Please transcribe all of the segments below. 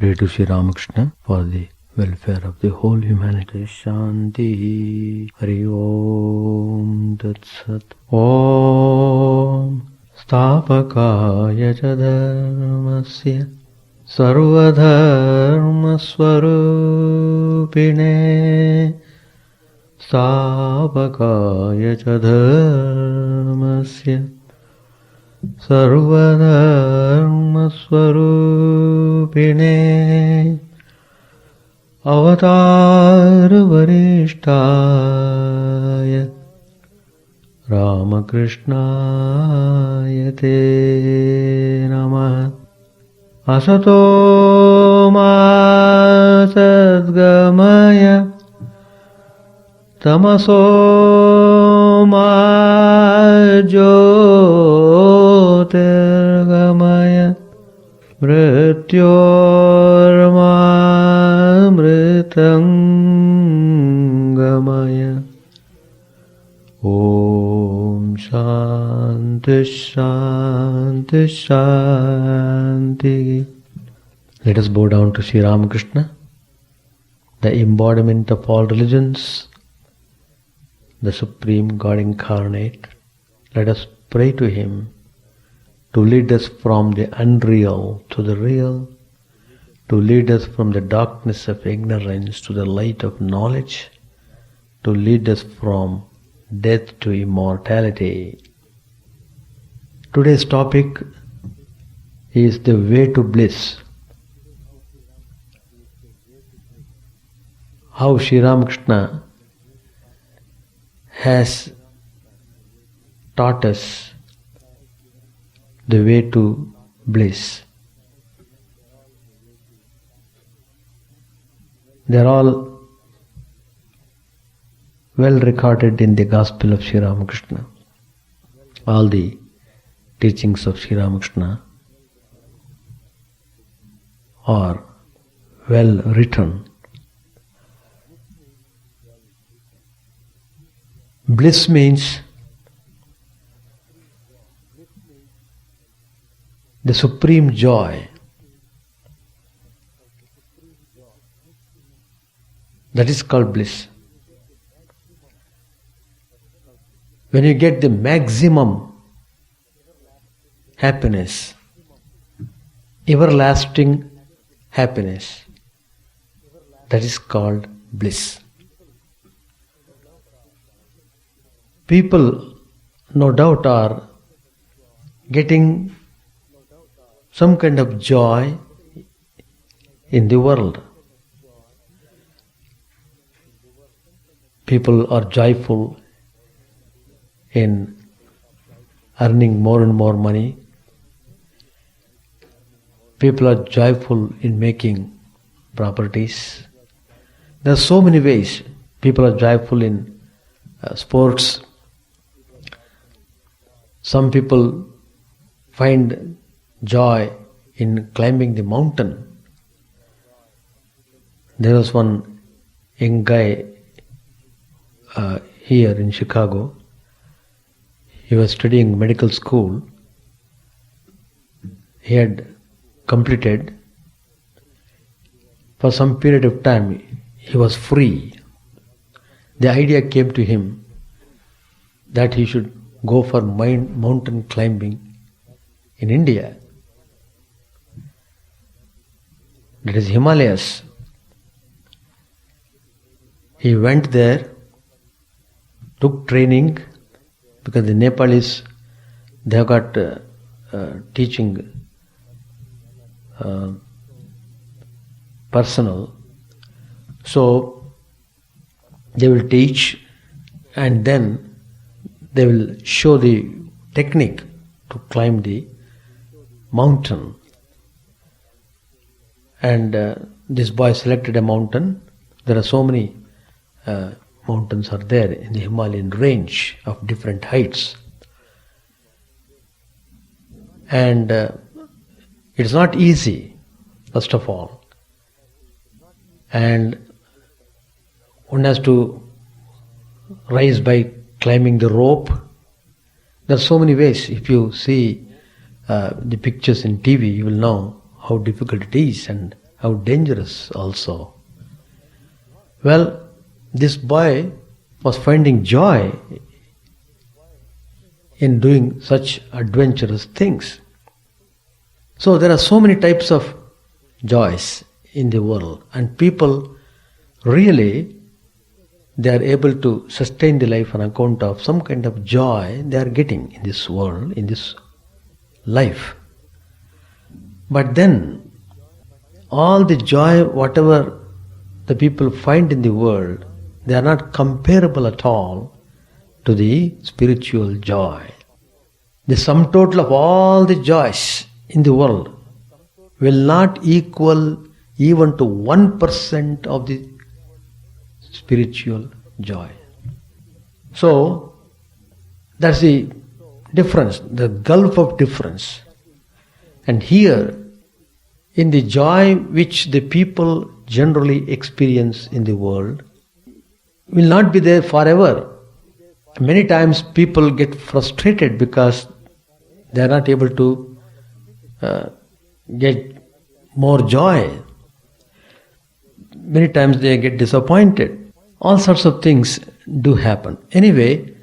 Pray to Sri Ramakrishna for the welfare of the whole humanity. Shanti. Hari Om Tat Sat. Om Stapakaya cha dharmasya Sarvadharma Swarupine Stapakaya cha dharmasya Sarvadharma Swarupine Avatar Varishtaya Ramakrishna Te Namah. Asato ma sadgamaya Tamaso ma jyotirgamaya Mrityorma mritangamaya. Om Shanti Shanti Shanti. Let us bow down to Sri Ramakrishna, the embodiment of all religions, the Supreme God Incarnate. Let us pray to Him to lead us from the unreal to the real, to lead us from the darkness of ignorance to the light of knowledge, to lead us from death to immortality. Today's topic is the way to bliss. How Sri Ramakrishna has taught us the way to bliss. They are all well recorded in the Gospel of Sri Ramakrishna. All the teachings of Sri Ramakrishna are well written. Bliss means the supreme joy. That is called bliss. When you get the maximum happiness, everlasting happiness, that is called bliss. People, no doubt, are getting some kind of joy in the world. People are joyful in earning more and more money. People are joyful in making properties. There are so many ways. People are joyful in sports. Some people find joy in climbing the mountain. There was one young guy here in Chicago. He was studying medical school. He had completed. For some period of time, he was free. The idea came to him that he should go for mountain climbing in India. That is Himalayas. He went there, took training, because the Nepalis, they have got teaching personnel. So they will teach and then they will show the technique to climb the mountain. And this boy selected a mountain. There are so many mountains are there in the Himalayan range of different heights. And it's not easy, first of all. And one has to rise by climbing the rope. There are so many ways. If you see the pictures in TV, you will know how difficult it is and how dangerous also. Well, this boy was finding joy in doing such adventurous things. So there are so many types of joys in the world, and people really, they are able to sustain the life on account of some kind of joy they are getting in this world, in this life. But then, all the joy, whatever the people find in the world, they are not comparable at all to the spiritual joy. The sum total of all the joys in the world will not equal even to 1% of the spiritual joy. So, that's the difference, the gulf of difference. And here, in the joy which the people generally experience in the world, will not be there forever. Many times people get frustrated because they are not able to get more joy. Many times they get disappointed. All sorts of things do happen. Anyway,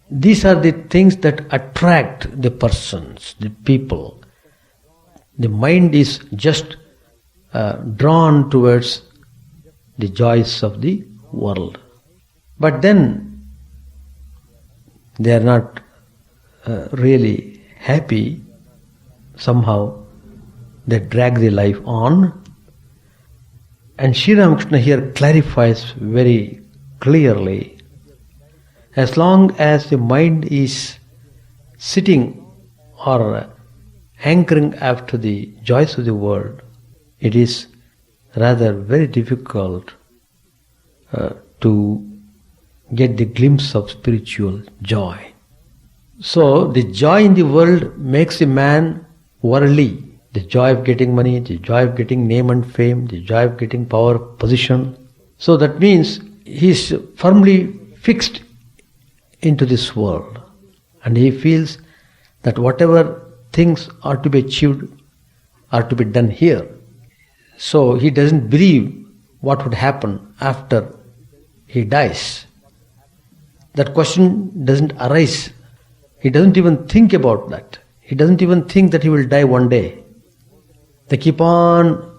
these are the things that attract the persons, the people. The mind is just drawn towards the joys of the world. But then they are not really happy. Somehow they drag the life on. And Sri Ramakrishna here clarifies very clearly, as long as the mind is sitting or hankering after the joys of the world, it is rather very difficult to get the glimpse of spiritual joy. So the joy in the world makes a man worldly. The joy of getting money, the joy of getting name and fame, the joy of getting power, position. So that means he is firmly fixed into this world, and he feels that whatever things are to be achieved are to be done here. So he doesn't believe what would happen after he dies. That question doesn't arise. He doesn't even think about that. He doesn't even think that he will die one day. They keep on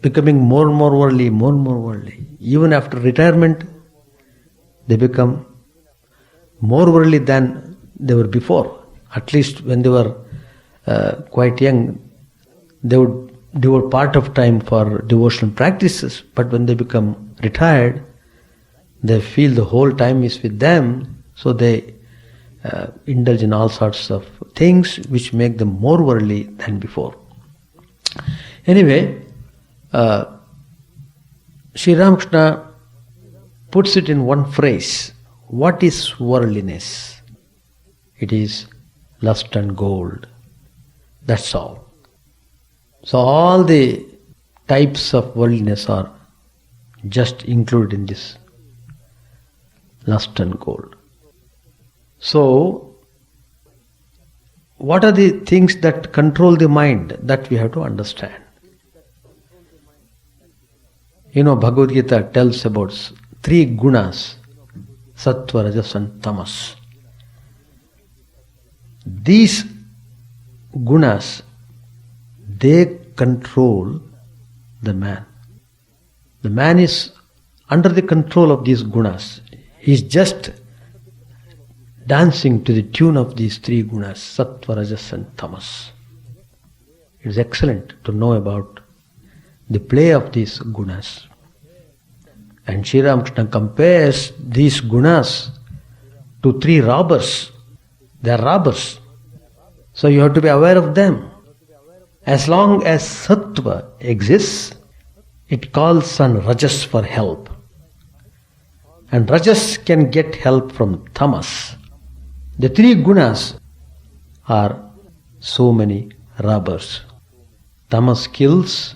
becoming more and more worldly, more and more worldly. Even after retirement, they become more worldly than they were before. At least when they were quite young, they would devote part of time for devotional practices. But when they become retired, they feel the whole time is with them, so they indulge in all sorts of things which make them more worldly than before. Anyway, Sri Ramakrishna puts it in one phrase. What is worldliness? It is lust and gold. That's all. So all the types of worldliness are just included in this lust and gold. So, what are the things that control the mind? That we have to understand. You know, Bhagavad Gita tells about 3 gunas, sattva, rajas and tamas. These gunas, they control the man. The man is under the control of these gunas. He is just dancing to the tune of these 3 gunas, sattva, rajas and tamas. It is excellent to know about the play of these gunas. And Sri Ramakrishna compares these gunas to 3 robbers. They are robbers. So you have to be aware of them. As long as sattva exists, it calls on rajas for help. And rajas can get help from tamas. The 3 gunas are so many robbers. Tamas kills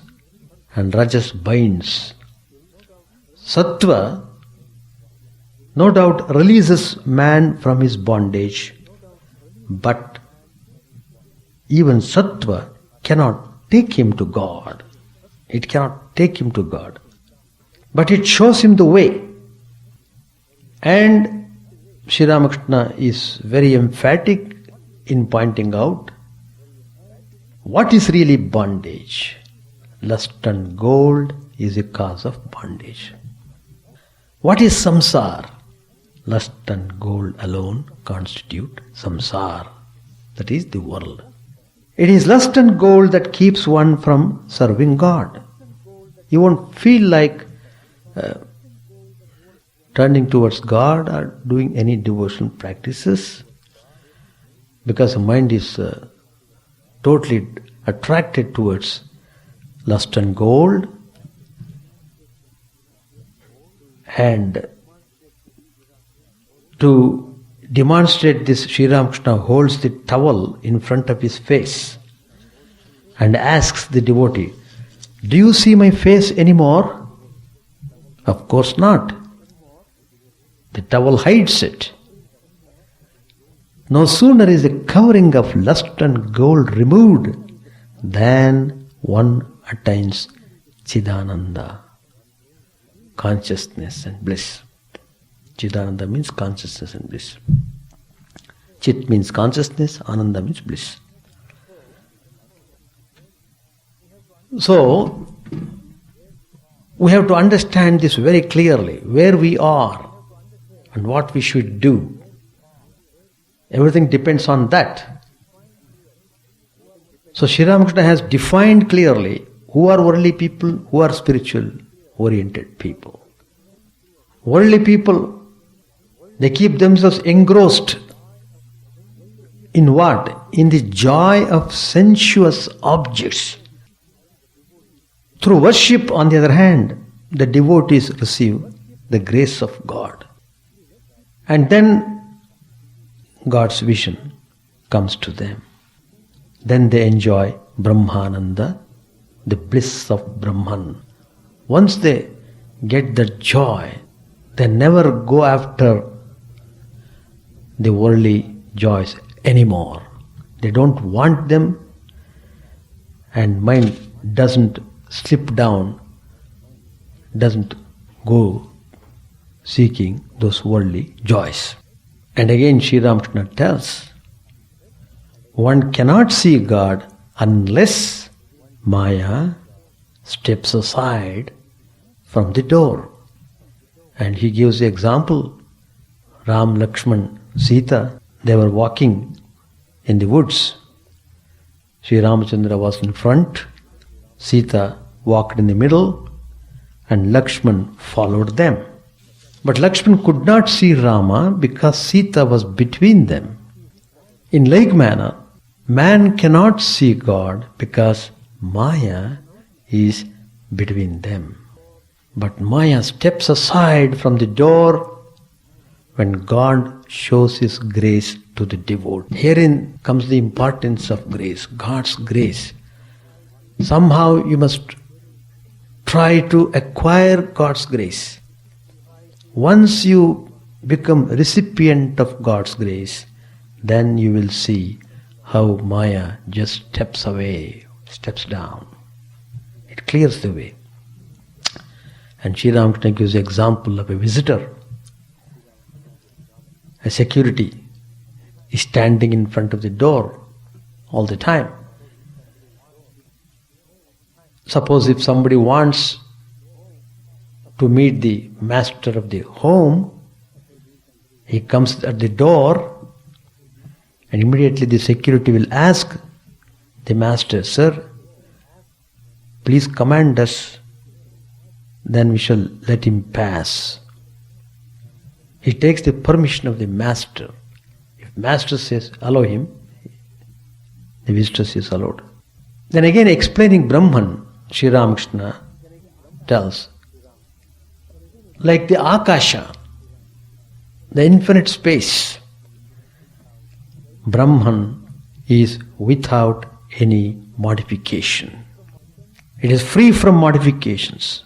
and rajas binds. Sattva, no doubt, releases man from his bondage, but even sattva cannot take him to God. It cannot take him to God. But it shows him the way. And Sri Ramakrishna is very emphatic in pointing out what is really bondage. Lust and gold is a cause of bondage. What is samsara? Lust and gold alone constitute samsara. That is the world. It is lust and gold that keeps one from serving God. You won't feel like turning towards God or doing any devotional practices because the mind is totally attracted towards lust and gold. And to demonstrate this, Sri Ramakrishna holds the towel in front of his face and asks the devotee, "Do you see my face anymore?" Of course not. The towel hides it. No sooner is the covering of lust and gold removed than one attains Chidananda, consciousness and bliss. Chidananda means consciousness and bliss. Chit means consciousness, Ananda means bliss. So, we have to understand this very clearly, where we are and what we should do. Everything depends on that. So Sri Ramakrishna has defined clearly who are worldly people, who are spiritual oriented people. Worldly people, they keep themselves engrossed in what? In the joy of sensuous objects. Through worship, on the other hand, the devotees receive the grace of God. And then God's vision comes to them. Then they enjoy Brahmananda, the bliss of Brahman. Once they get that joy, they never go after the worldly joys anymore. They don't want them, and mind doesn't slip down, doesn't go seeking those worldly joys. And again Sri Ramakrishna tells, one cannot see God unless Maya steps aside from the door. And he gives the example, Ram, Lakshman, Sita, they were walking in the woods. Sri Ramachandra was in front, Sita walked in the middle, and Lakshman followed them. But Lakshman could not see Rama because Sita was between them. In like manner, man cannot see God because Maya is between them. But Maya steps aside from the door when God shows His grace to the devotee. Herein comes the importance of grace, God's grace. Somehow you must try to acquire God's grace. Once you become recipient of God's grace, then you will see how Maya just steps away, steps down. It clears the way. And Sri Ramakrishna gives the example of a visitor. A security is standing in front of the door all the time. Suppose if somebody wants to meet the master of the home, he comes at the door and immediately the security will ask the master, "Sir, please command us, then we shall let him pass." He takes the permission of the master. If master says, "Allow him," the visitor is allowed. Then again explaining Brahman, Sri Ramakrishna tells, like the Akasha, the infinite space, Brahman is without any modification. It is free from modifications.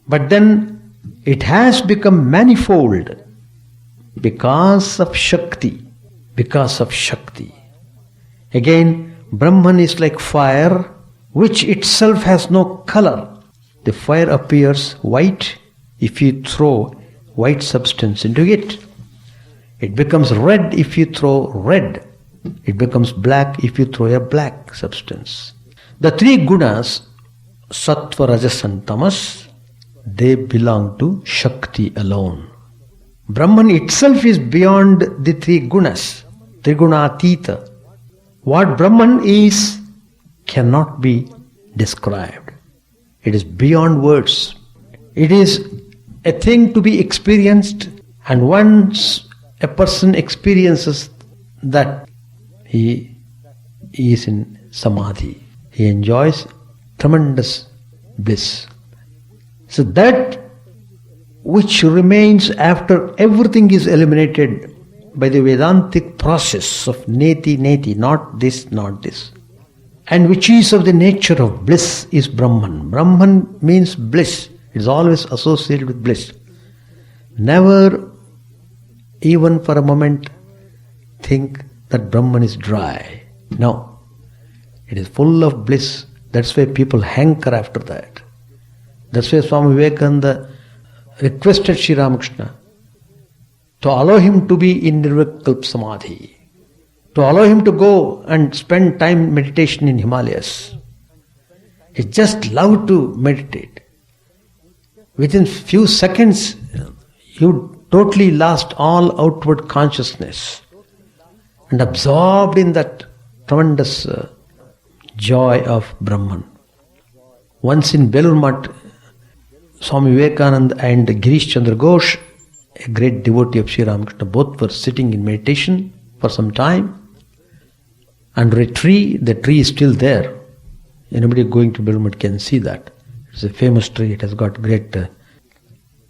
But then it has become manifold because of Shakti. Because of Shakti. Again, Brahman is like fire which itself has no color. The fire appears white if you throw white substance into it. It becomes red if you throw red. It becomes black if you throw a black substance. The three gunas, sattva, rajas and tamas, they belong to Shakti alone. Brahman itself is beyond the three gunas, trigunatita. What Brahman is cannot be described. It is beyond words. It is a thing to be experienced, and once a person experiences that, he is in samadhi. He enjoys tremendous bliss. So that which remains after everything is eliminated by the Vedantic process of neti, not this, and which is of the nature of bliss, is Brahman. Brahman means bliss. It is always associated with bliss. Never, even for a moment, think that Brahman is dry. No. It is full of bliss. That's why people hanker after that. That's why Swami Vivekananda requested Sri Ramakrishna to allow him to be in Nirvikalpa Samadhi, to allow him to go and spend time meditation in Himalayas. He just loved to meditate. Within few seconds, you totally lost all outward consciousness and absorbed in that tremendous joy of Brahman. Once in Belur Math, Swami Vivekananda and Girish Chandra Ghosh, a great devotee of Sri Ramakrishna, both were sitting in meditation for some time under a tree. The tree is still there. Anybody going to Belur Math can see that. It's a famous tree. It has got great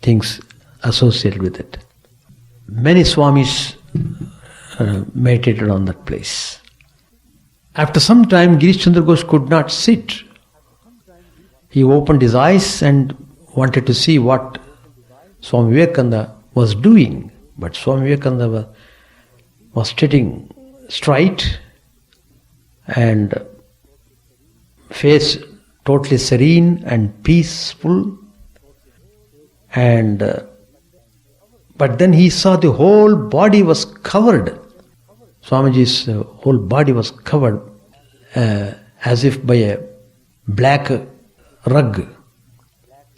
things associated with it. Many Swamis meditated on that place. After some time, Girish Chandra Ghosh could not sit. He opened his eyes and wanted to see what Swami Vivekananda was doing. But Swami Vivekananda was sitting straight and face totally serene and peaceful. And but then he saw the whole body was covered. Swamiji's whole body was covered as if by a black rug.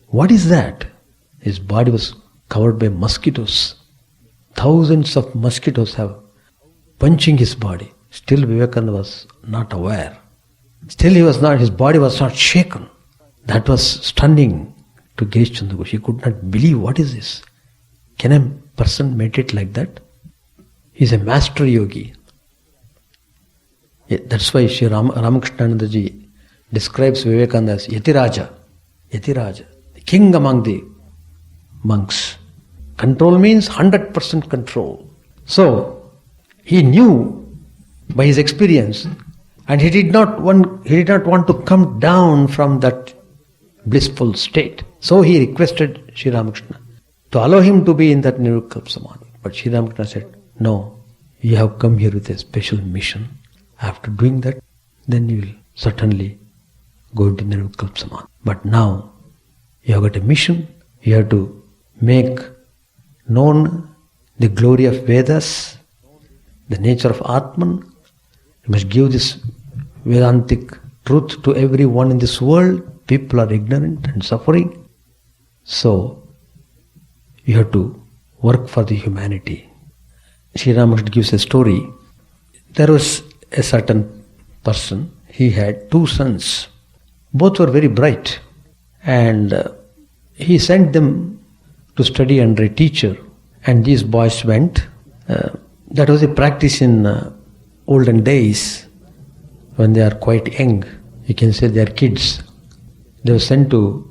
What is that? His body was covered by mosquitoes. Thousands of mosquitoes have punching his body. Still Vivekananda was not aware. Still his body was not shaken. That was stunning to Girish Chandra Ghosh. He could not believe, what is this? Can a person meditate like that? He is a master yogi. That's why Sri Ramakrishna ji describes Vivekananda as Yatiraja, the king among the monks. Control means 100% control. So he knew by his experience, and he did not want to come down from that blissful state. So he requested Sri Ramakrishna to allow him to be in that Nirvikalpa Samadhi. But Sri Ramakrishna said, no, you have come here with a special mission. After doing that, then you will certainly go into Nirvikalpa Samadhi. But now, you have got a mission. You have to make known the glory of Vedas, the nature of Atman. You must give this Vedantic truth to everyone in this world. People are ignorant and suffering. So, you have to work for the humanity. Sri Ramakrishna gives a story. There was a certain person. He had two sons. Both were very bright. And he sent them to study under a teacher. And these boys went. That was a practice in olden days when they are quite young. You can say they are kids. They were sent to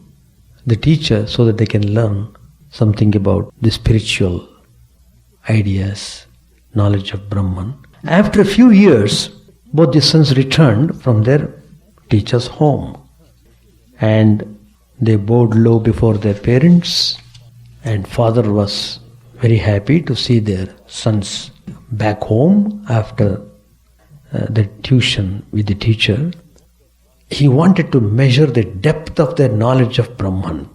the teacher so that they can learn something about the spiritual ideas, knowledge of Brahman. After a few years, both the sons returned from their teacher's home. And they bowed low before their parents. And father was very happy to see their sons back home after the tuition with the teacher. he wanted to measure the depth of their knowledge of Brahman,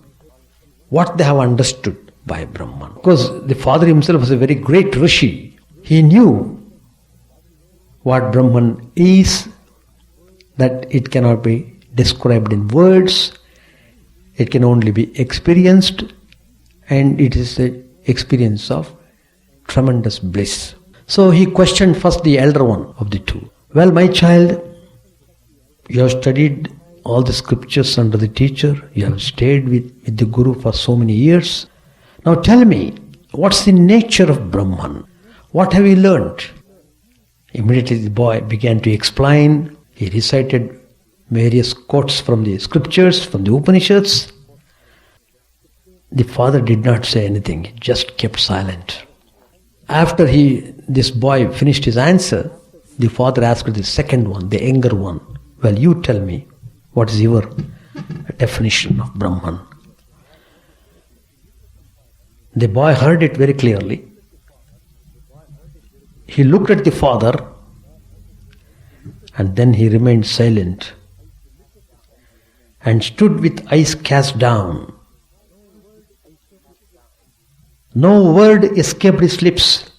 what they have understood by Brahman. Because the father himself was a very great Rishi. He knew what Brahman is, that it cannot be described in words, it can only be experienced, and it is the experience of tremendous bliss. So he questioned first the elder one of the two. Well, my child, you have studied all the scriptures under the teacher, you have stayed with the Guru for so many years. Now tell me, what's the nature of Brahman? What have you learned? Immediately the boy began to explain. He recited various quotes from the scriptures, from the Upanishads. The father did not say anything, he just kept silent. After this boy finished his answer, the father asked the second one, the younger one, well, you tell me, what is your definition of Brahman? The boy heard it very clearly. He looked at the father and then he remained silent and stood with eyes cast down. No word escaped his lips.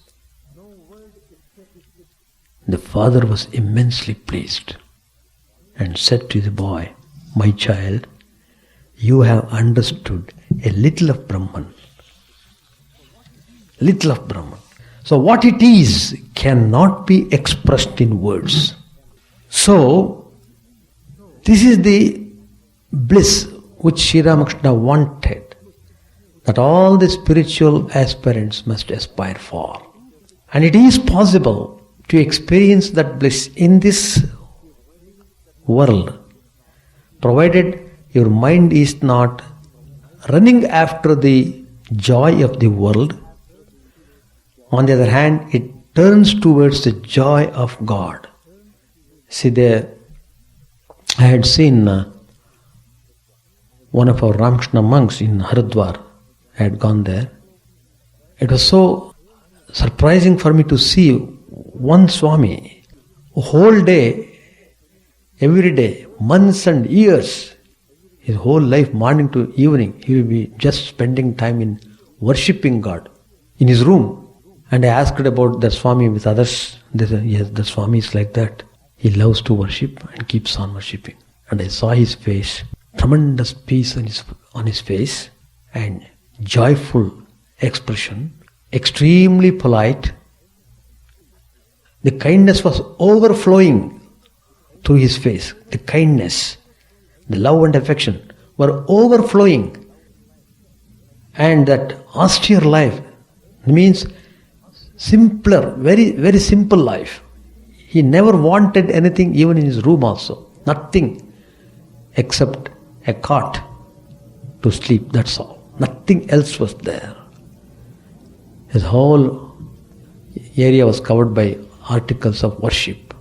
The father was immensely pleased and said to the boy, my child, you have understood a little of Brahman. Little of Brahman. So what it is cannot be expressed in words. So this is the bliss which Sri Ramakrishna wanted, that all the spiritual aspirants must aspire for. And it is possible to experience that bliss in this world, provided your mind is not running after the joy of the world. On the other hand, it turns towards the joy of God. See, I had seen one of our Ramakrishna monks in Haridwar. I had gone there. It was so surprising for me to see one Swami, a whole day, every day, months and years, his whole life, morning to evening, he will be just spending time in worshipping God in his room. And I asked about the Swami with others. They said, yes, the Swami is like that. He loves to worship and keeps on worshipping. And I saw his face, tremendous peace on his face, and joyful expression, extremely polite. The kindness was overflowing through his face. The kindness, the love and affection were overflowing. And that austere life means simpler, very, very simple life. He never wanted anything, even in his room also. Nothing except a cot to sleep, that's all. Nothing else was there. His whole area was covered by articles of worship.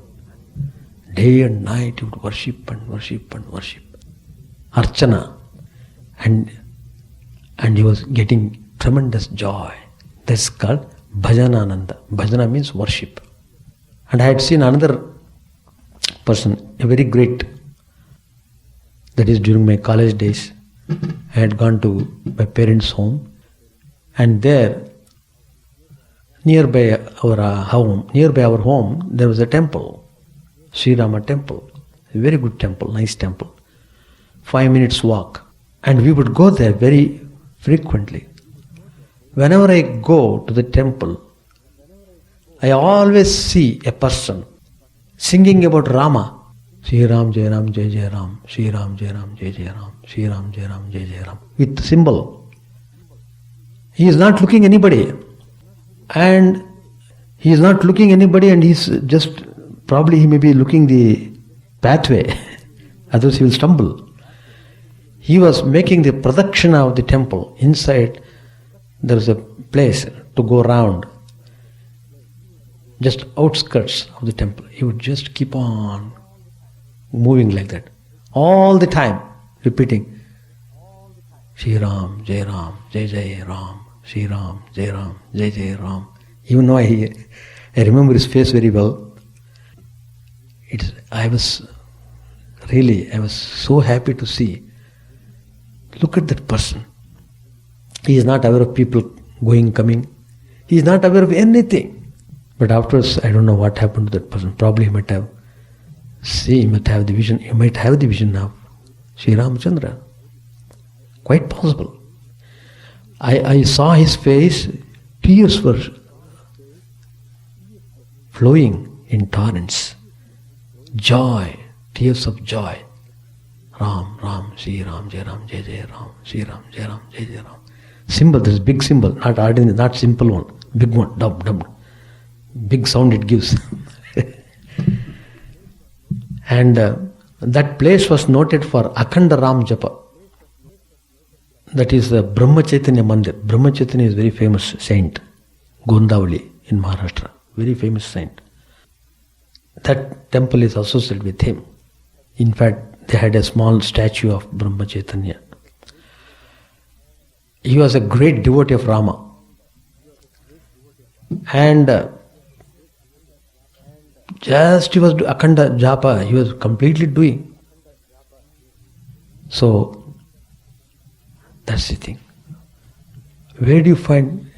Day and night he would worship and worship and worship. Archana. And he was getting tremendous joy. That's called Bhajanananda. Bhajana means worship. And I had seen another person, a very great, that is during my college days. I had gone to my parents' home, and there, nearby our home, there was a temple, Sri Rama temple, a very good temple, nice temple, 5 minutes walk, and we would go there very frequently. Whenever I go to the temple, I always see a person singing about Rama. Shri Ram, Jai Ram, Jai Jai Ram, Shri Ram, Jai Ram, Jai Jai Ram, Shri Ram, Jai Ram, Jai Jai Ram, with the symbol. He is not looking anybody. And he is not looking anybody, and he's just, probably he may be looking the pathway, otherwise he will stumble. He was making the pradakshina of the temple. Inside there is a place to go round, just outskirts of the temple. He would just keep on moving like that, all the time, repeating, Shri Ram, Jai Ram, Jai Jai Ram, Shri Ram, Jai Ram, Jai Jai Ram. Even though I remember his face very well, I was Really, I was so happy to see. Look at that person. He is not aware of people going, coming. He is not aware of anything. But afterwards, I don't know what happened to that person. Probably he might have seen, he might have the vision. He might have the vision of Sri Ramachandra. Quite possible. I saw his face, tears were flowing in torrents. Joy, tears of joy. Ram, Ram, Sri Ram, Jai Ram, Jai Jai Ram, Sri Ram, Jai Ram, Jai Jai Ram. Symbol, this big symbol, not ordinary, not simple one, big one, dub, dub. Big sound it gives. And that place was noted for Akhanda Ram Japa. That is the Brahma Chaitanya Mandir. Brahma Chaitanya is very famous saint. Gondavali in Maharashtra. Very famous saint. That temple is associated with him. In fact, they had a small statue of Brahma Chaitanya. He was a great devotee of Rama. And just he was Akhanda Japa, he was completely doing. So, that's the thing. Where do you find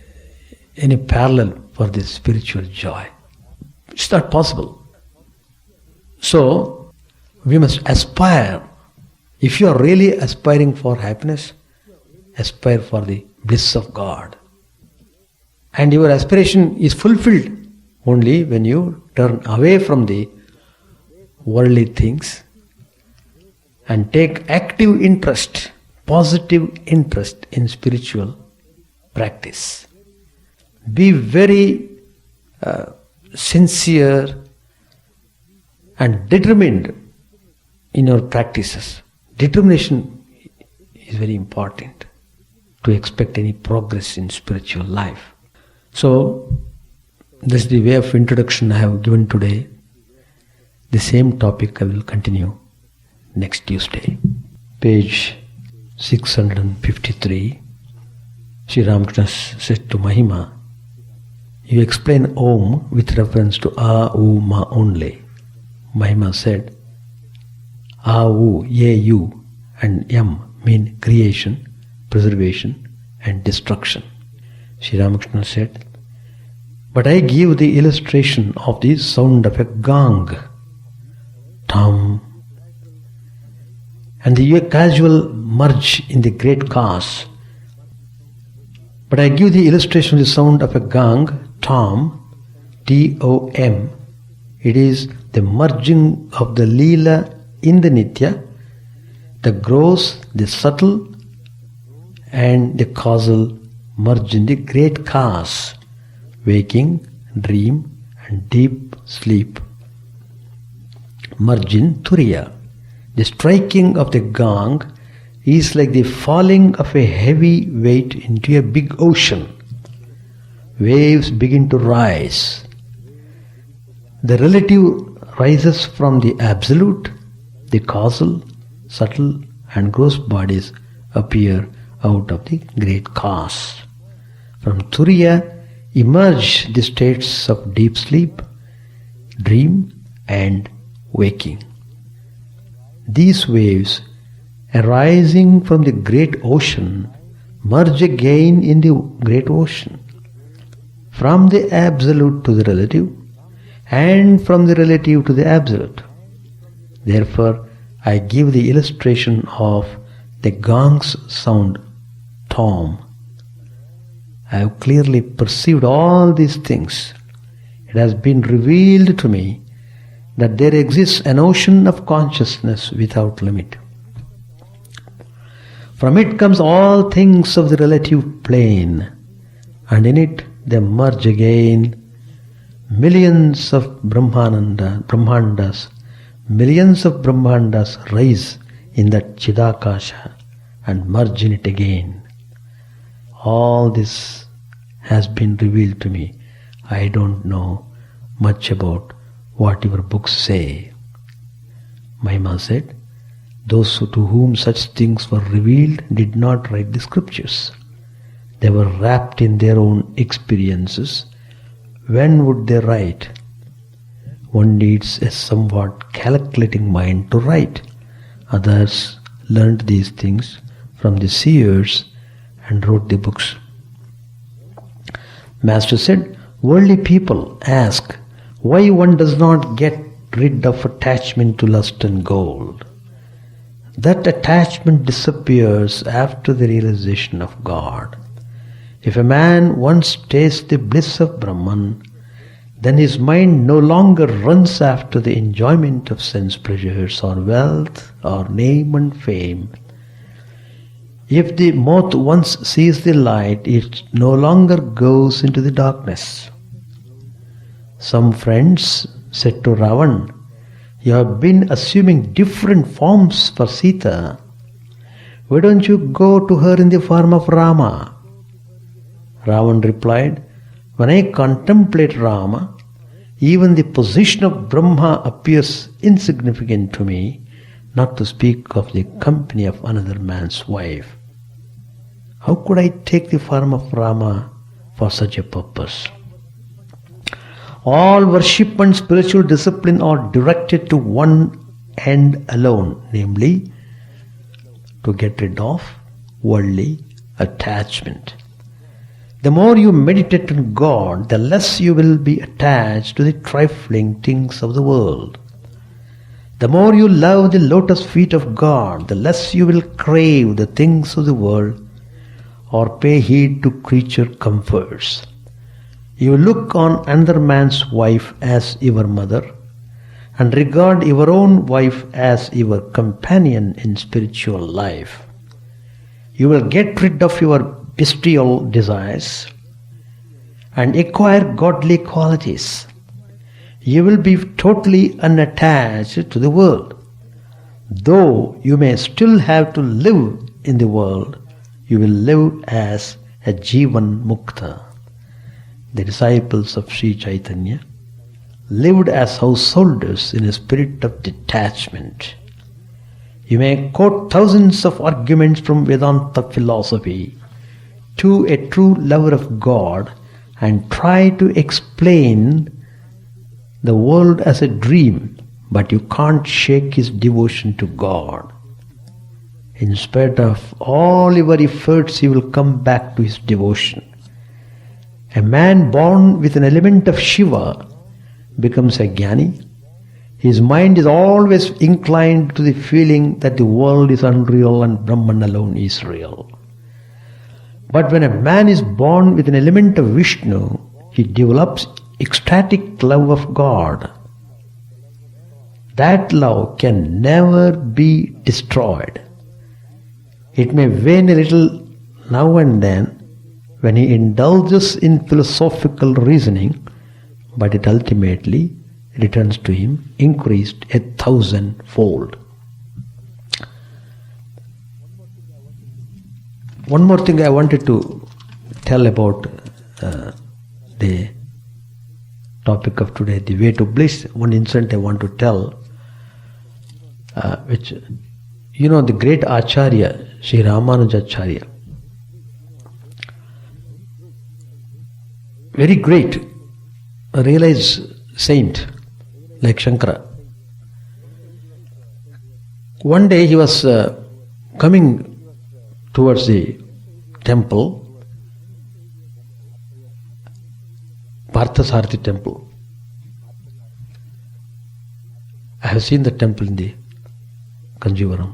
any parallel for this spiritual joy? It's not possible. So, we must aspire. If you are really aspiring for happiness, aspire for the bliss of God. And your aspiration is fulfilled only when you turn away from the worldly things and take active interest, positive interest in spiritual practice. Be very sincere and determined in your practices. Determination is very important to expect any progress in spiritual life. So, this is the way of introduction I have given today. The same topic I will continue next Tuesday. Page 653. Sri Ramakrishna said to Mahima, you explain Om with reference to A, U, Ma only. Mahima said, A, U, A, U and M mean creation, preservation and destruction. Sri Ramakrishna said, but I give the illustration of the sound of a gong, tam, and the casual merge in the great cause. But I give the illustration of the sound of a gong, tom, T-O-M. It is the merging of the Leela in the Nitya, the gross, the subtle, and the causal merge in the great cause, waking, dream, and deep sleep. Merge in Turiya. The striking of the gong is like the falling of a heavy weight into a big ocean. Waves begin to rise. The relative rises from the absolute, the causal, subtle, and gross bodies appear out of the great cause. From Turiya emerge the states of deep sleep, dream, and waking. These waves, arising from the great ocean, merge again in the great ocean, from the absolute to the relative, and from the relative to the absolute. Therefore, I give the illustration of the gong's sound, tom. I have clearly perceived all these things. It has been revealed to me that there exists an ocean of consciousness without limit. From it comes all things of the relative plane, and in it they merge again. Millions of Brahmandas, millions of Brahmandas rise in that Chidakasha and merge in it again. All this has been revealed to me. I don't know much about what your books say. Mahima said, those to whom such things were revealed did not write the scriptures. They were wrapped in their own experiences. When would they write? One needs a somewhat calculating mind to write. Others learned these things from the seers and wrote the books. Master said, worldly people ask why one does not get rid of attachment to lust and gold. That attachment disappears after the realization of God. If a man once tastes the bliss of Brahman, then his mind no longer runs after the enjoyment of sense pleasures or wealth or name and fame. If the moth once sees the light, it no longer goes into the darkness. Some friends said to Ravan, you have been assuming different forms for Sita. Why don't you go to her in the form of Rama? Ravan replied, when I contemplate Rama, even the position of Brahma appears insignificant to me, not to speak of the company of another man's wife. How could I take the form of Rama for such a purpose? All worship and spiritual discipline are directed to one end alone, namely, to get rid of worldly attachment. The more you meditate on God, the less you will be attached to the trifling things of the world. The more you love the lotus feet of God, the less you will crave the things of the world or pay heed to creature comforts. You look on another man's wife as your mother and regard your own wife as your companion in spiritual life. You will get rid of your bestial desires and acquire godly qualities. You will be totally unattached to the world. Though you may still have to live in the world, you will live as a Jivan Mukta. The disciples of Sri Chaitanya lived as householders in a spirit of detachment. You may quote thousands of arguments from Vedanta philosophy to a true lover of God and try to explain the world as a dream, but you can't shake his devotion to God. In spite of all your efforts, he will come back to his devotion. A man born with an element of Shiva becomes a Jnani. His mind is always inclined to the feeling that the world is unreal and Brahman alone is real. But when a man is born with an element of Vishnu, he develops ecstatic love of God. That love can never be destroyed. It may wane a little now and then when he indulges in philosophical reasoning, but it ultimately returns to him increased 1,000-fold. One more thing I wanted to tell about the topic of today, the way to bliss. One incident I want to tell, which, the great Acharya, Sri Ramanujacharya, very great, a realized saint like Shankara. One day he was coming towards the temple, Parthasarathi temple. I have seen the temple in the Kanjivaram.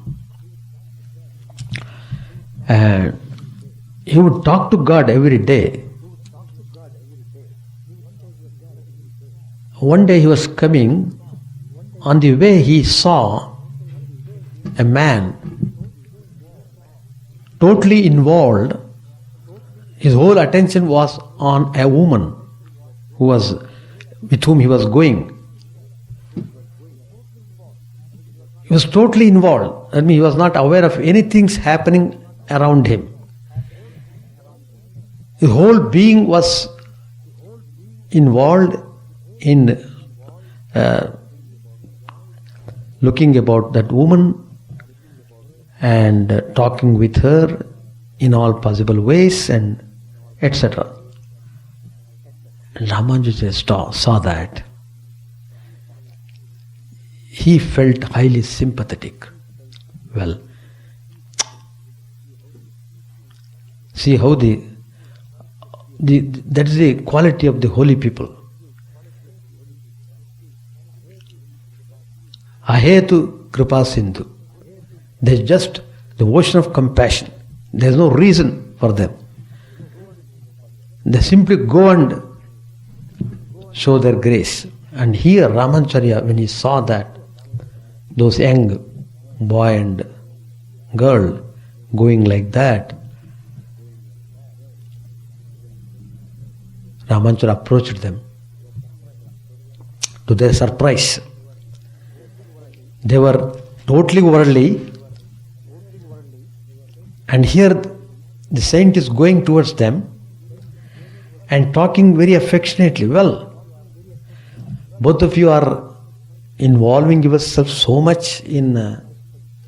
And he would talk to God every day. One day he was coming, on the way he saw a man totally involved. His whole attention was on a woman with whom he was going. He was totally involved. I mean, he was not aware of anything happening around him. His whole being was involved in looking about that woman and talking with her in all possible ways and etc. And Ramanuja saw that. He felt highly sympathetic Well, see how that is the quality of the holy people. Ahetu kripa sindhu. There's just the ocean of compassion. There's no reason for them. They simply go and show their grace. And here Ramacharya, when he saw that, those young boy and girl going like that, Ramacharya approached them. To their surprise, they were totally worldly, and here the saint is going towards them and talking very affectionately. Well, both of you are involving yourself so much in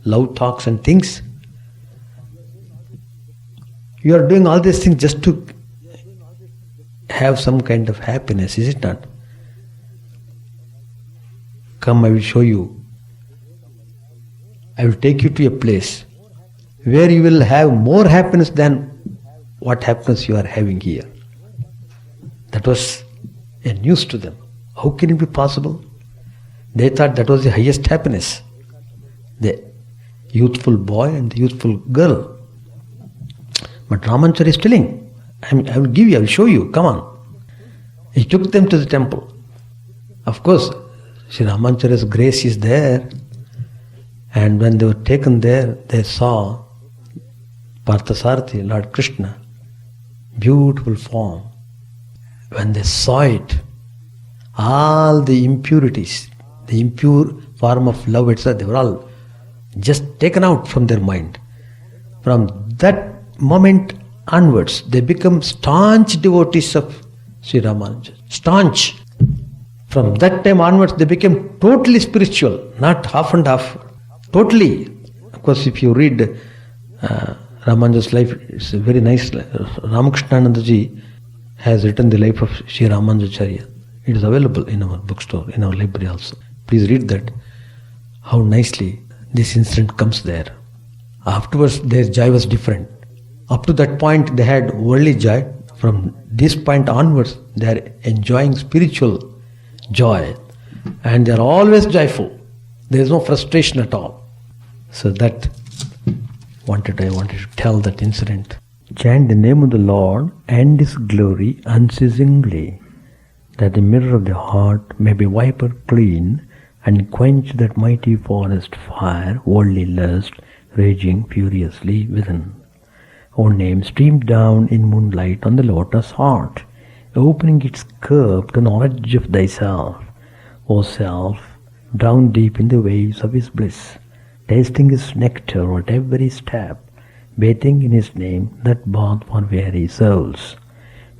love talks and things. You are doing all these things just to have some kind of happiness, is it not? Come, I will show you. I will take you to a place where you will have more happiness than what happiness you are having here. That was a news to them. How can it be possible? They thought that was the highest happiness. The youthful boy and the youthful girl. But Ramacharya is telling, I will give you, I will show you, come on. He took them to the temple. Of course, Sri Ramacharya's grace is there. And when they were taken there, they saw Parthasarathi, Lord Krishna, beautiful form. When they saw it, all the impurities, the impure form of love itself, they were all just taken out from their mind. From that moment onwards, they become staunch devotees of Sri Ramanuja. Staunch. From that time onwards, they became totally spiritual, not half and half. Totally. Of course, if you read Ramanuja's life, it's a very nice. Ramakrishna Kathamrita ji has written the life of Sri Ramanujacharya. It is available in our bookstore, in our library also. Please read that. How nicely this incident comes there. Afterwards, their joy was different. Up to that point, they had worldly joy. From this point onwards, they are enjoying spiritual joy. And they are always joyful. There is no frustration at all. So that I wanted to tell that incident. Chant the name of the Lord and His glory unceasingly, that the mirror of the heart may be wiped clean and quench that mighty forest fire, worldly lust, raging furiously within. O name streamed down in moonlight on the lotus heart, opening its curve to knowledge of thyself. O self, drowned deep in the waves of His bliss, tasting His nectar at every step, bathing in His name, that bath for weary souls.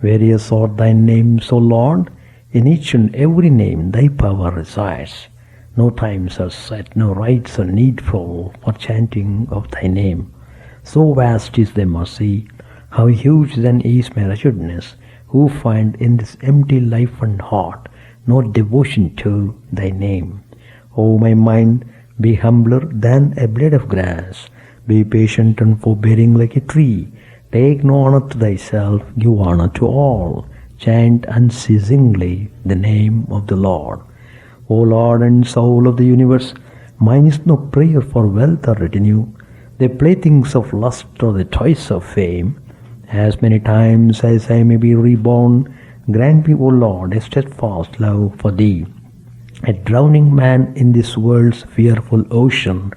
Various are thy names, O Lord, in each and every name thy power resides. No times are set, no rites are needful for chanting of thy name. So vast is thy mercy, how huge then is my wretchedness, who find in this empty life and heart no devotion to thy name. O my mind, be humbler than a blade of grass, be patient and forbearing like a tree, take no honor to thyself, give honor to all, chant unceasingly the name of the Lord. O Lord and soul of the universe, mine is no prayer for wealth or retinue, the playthings of lust or the toys of fame. As many times as I may be reborn, grant me, O Lord, a steadfast love for thee. A drowning man in this world's fearful ocean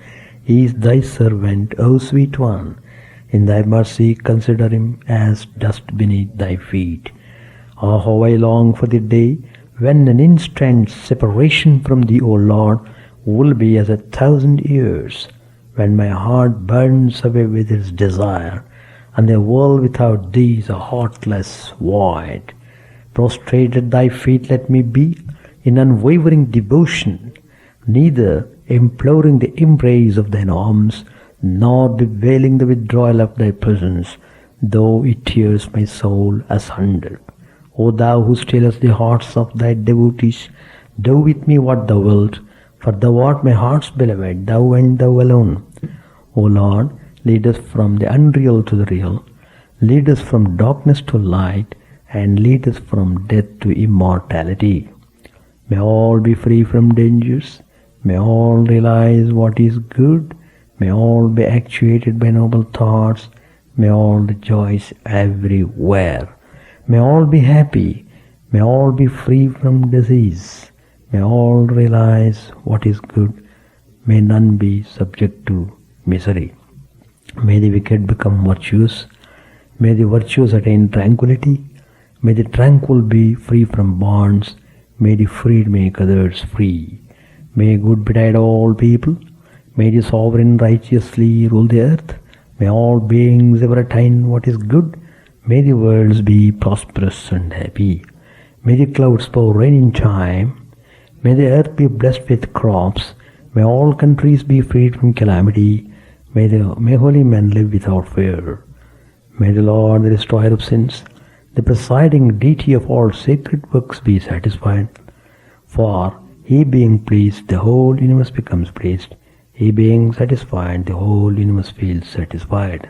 is thy servant, O sweet one. In thy mercy consider him as dust beneath thy feet. Ah, how I long for the day when an instant's separation from thee, O Lord, will be as 1,000 years, when my heart burns away with its desire, and the world without thee is a heartless void. Prostrate at thy feet let me be, in unwavering devotion, neither imploring the embrace of thine arms, nor bewailing the withdrawal of thy presence, though it tears my soul asunder. O thou who stillest the hearts of thy devotees, do with me what thou wilt, for thou art my heart's beloved, thou and thou alone. O Lord, lead us from the unreal to the real. Lead us from darkness to light, and lead us from death to immortality. May all be free from dangers. May all realize what is good. May all be actuated by noble thoughts. May all rejoice everywhere. May all be happy. May all be free from disease. May all realize what is good. May none be subject to misery. May the wicked become virtuous. May the virtuous attain tranquility. May the tranquil be free from bonds. May the freed make others free. May good betide all people. May the sovereign righteously rule the earth. May all beings ever attain what is good. May the worlds be prosperous and happy. May the clouds pour rain in time. May the earth be blessed with crops. May all countries be freed from calamity. May holy men live without fear. May the Lord, the destroyer of sins, the presiding deity of all sacred works, be satisfied. For he being pleased, the whole universe becomes pleased. He being satisfied, the whole universe feels satisfied.